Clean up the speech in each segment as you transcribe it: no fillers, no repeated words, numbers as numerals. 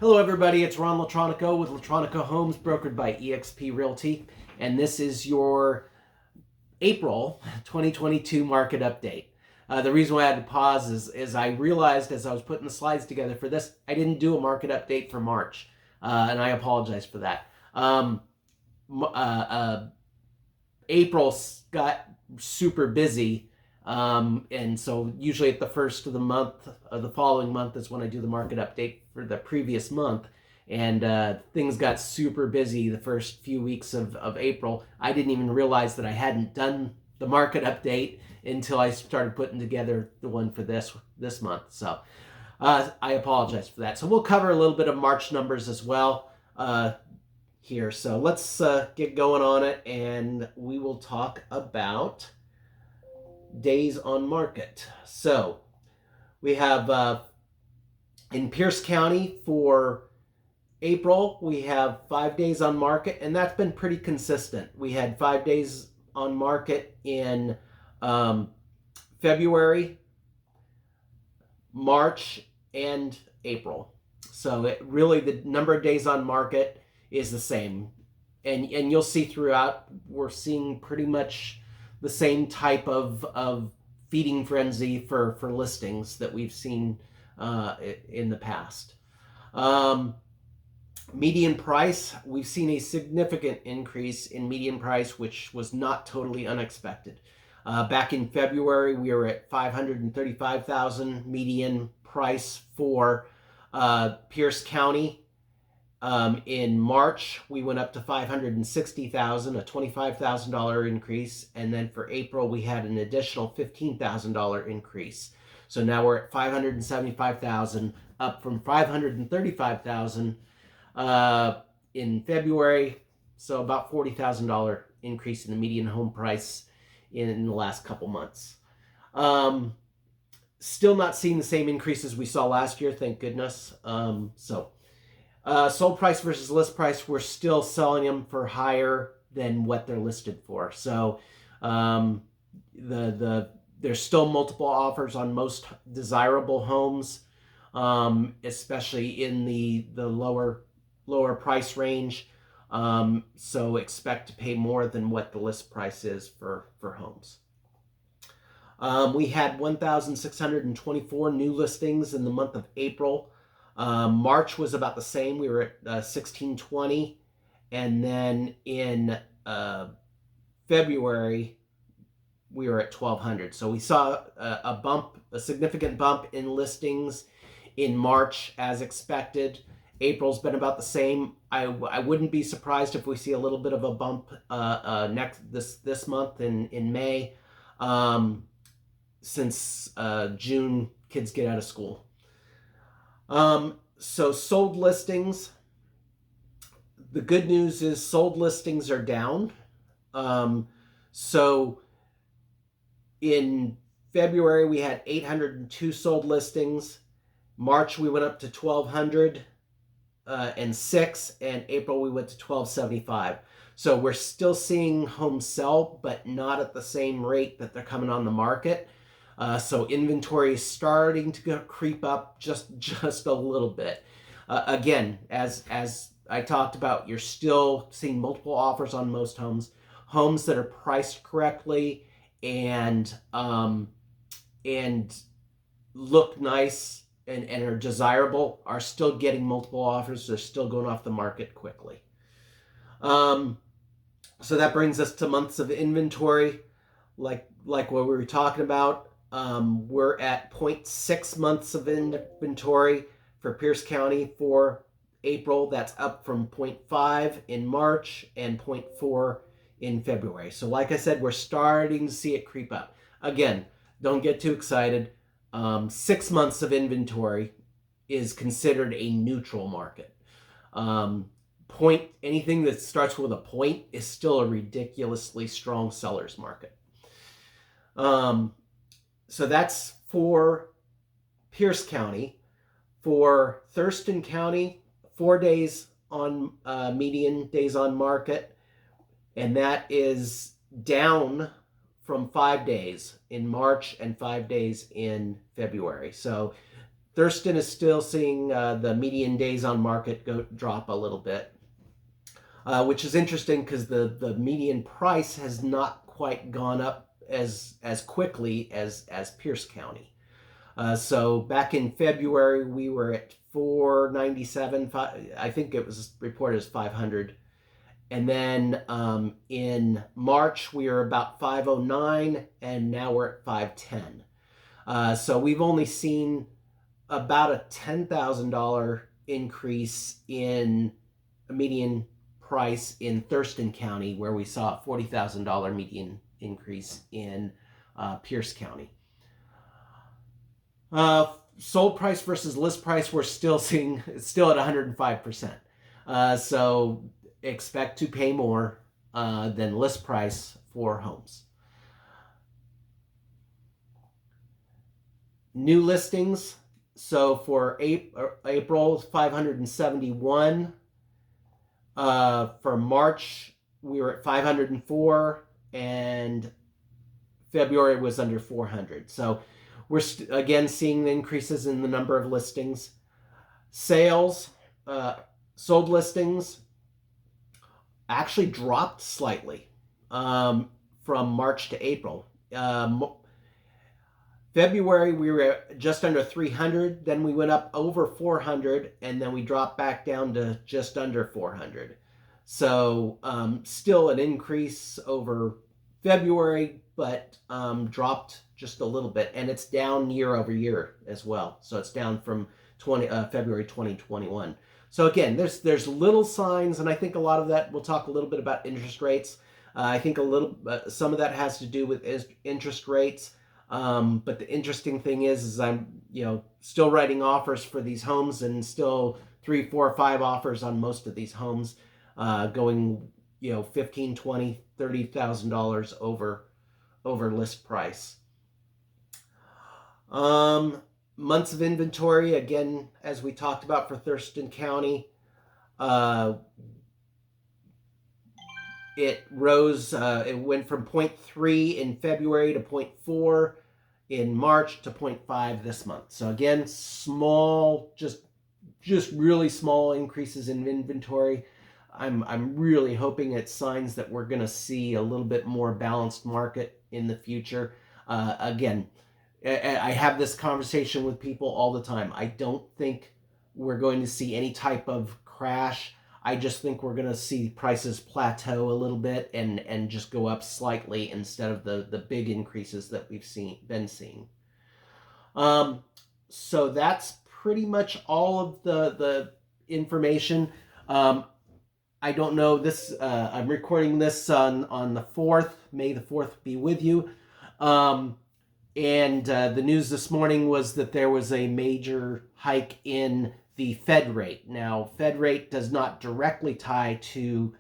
Hello everybody, it's Ron Latronico with Latronico Homes, brokered by eXp Realty, and this is your April 2022 market update. The reason why I had to pause is I realized as I was putting the slides together for this, I didn't do a market update for March, and I apologize for that. April got super busy, and so usually at the first of the month, of the following month is when I do the market update for the previous month. And things got super busy the first few weeks of April. I didn't even realize that I hadn't done the market update until I started putting together the one for this month. So I apologize for that. So we'll cover a little bit of March numbers as well here. So let's get going on it, and we will talk about days on market. So we have in Pierce County for April, we have 5 days on market, and that's been pretty consistent. We had 5 days on market in February, March, and April. So really the number of days on market is the same. And you'll see throughout, we're seeing pretty much the same type of feeding frenzy for listings that we've seen in the past. Median price, we've seen a significant increase in median price, which was not totally unexpected. Back in February, we were at $535,000 median price for Pierce County. In March, we went up to $560,000, a $25,000 increase. And then for April, we had an additional $15,000 increase. So now we're at $575,000, up from $535,000 in February. So about $40,000 increase in the median home price in the last couple months. Still not seeing the same increases we saw last year, thank goodness. Sold price versus list price, we're still selling them for higher than what they're listed for. So there's still multiple offers on most desirable homes, especially in the lower price range. So expect to pay more than what the list price is for homes. We had 1,624 new listings in the month of April. March was about the same. We were at 1620. And then in February, we were at 1,200. So we saw a significant bump in listings in March as expected. April's been about the same. I wouldn't be surprised if we see a little bit of a bump this month in May, since June kids get out of school. So sold listings, the good news is sold listings are down. So in February, we had 802 sold listings. March, we went up to 1,206, and April, we went to 1,275. So we're still seeing homes sell, but not at the same rate that they're coming on the market. So inventory is starting to creep up just a little bit. Again, as I talked about, you're still seeing multiple offers on most homes. Homes that are priced correctly and look nice and are desirable are still getting multiple offers. They're still going off the market quickly. So that brings us to months of inventory, like what we were talking about. We're at 0.6 months of inventory for Pierce County for April. That's up from 0.5 in March and 0.4 in February. So like I said, we're starting to see it creep up. Again, don't get too excited. 6 months of inventory is considered a neutral market. Anything that starts with a point is still a ridiculously strong seller's market. So that's for Pierce County. For Thurston County, 4 days on median days on market, and that is down from 5 days in March and 5 days in February. So Thurston is still seeing the median days on market drop a little bit, which is interesting because the median price has not quite gone up as quickly as Pierce County. So back in February, we were at 497. I think it was reported as 500. And then in March, we were about 509, and now we're at 510. So we've only seen about a $10,000 increase in median price in Thurston County, where we saw a $40,000 median increase in Pierce County. Sold price versus list price, we're still at 105%. So expect to pay more than list price for homes. New listings. So for April, 571. For March, we were at 504, and February was under 400. So we're again seeing the increases in the number of listings. Sales, sold listings actually dropped slightly from March to April. February, we were at just under 300, then we went up over 400, and then we dropped back down to just under 400. So still an increase over February, but dropped just a little bit, and it's down year over year as well. So it's down from February 2021. So again, there's little signs, and I think a lot of that, we'll talk a little bit about interest rates. I think some of that has to do with interest rates. But the interesting thing is I'm, still writing offers for these homes, and still 3, 4, 5 offers on most of these homes, going, $15,000, $20,000, $30,000 over list price. Months of inventory, again, as we talked about for Thurston County, it rose, it went from 0.3 in February to 0.4 in March to 0.5 this month. So again, small, just really small increases in inventory. I'm really hoping it's signs that we're going to see a little bit more balanced market in the future. Again, I have this conversation with people all the time. I don't think we're going to see any type of crash. I just think we're going to see prices plateau a little bit and just go up slightly instead of the big increases that we've been seeing. So that's pretty much all of the information. I don't know this. I'm recording this on the 4th. May the 4th be with you. And the news this morning was that there was a major hike in the Fed rate. Now, Fed rate does not directly tie to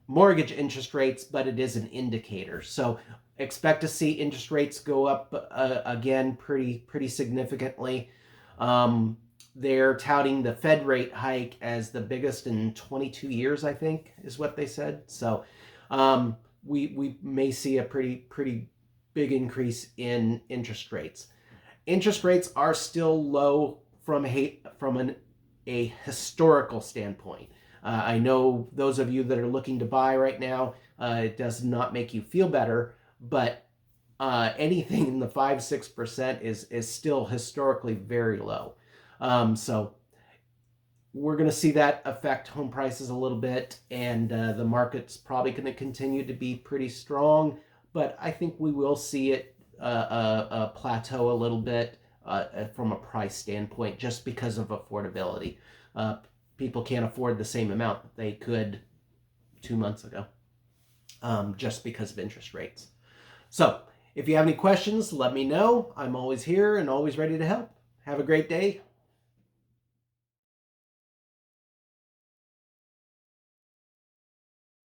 mortgage interest rates, but it is an indicator. So expect to see interest rates go up again pretty significantly. They're touting the Fed rate hike as the biggest in 22 years, I think, is what they said. So we may see a pretty big increase in interest rates. Interest rates are still low from a historical standpoint. I know those of you that are looking to buy right now, it does not make you feel better, but anything in the 5-6% is still historically very low. So we're going to see that affect home prices a little bit, and the market's probably going to continue to be pretty strong, but I think we will see it plateau a little bit from a price standpoint, just because of affordability. People can't afford the same amount that they could 2 months ago, just because of interest rates. So if you have any questions, let me know. I'm always here and always ready to help. Have a great day.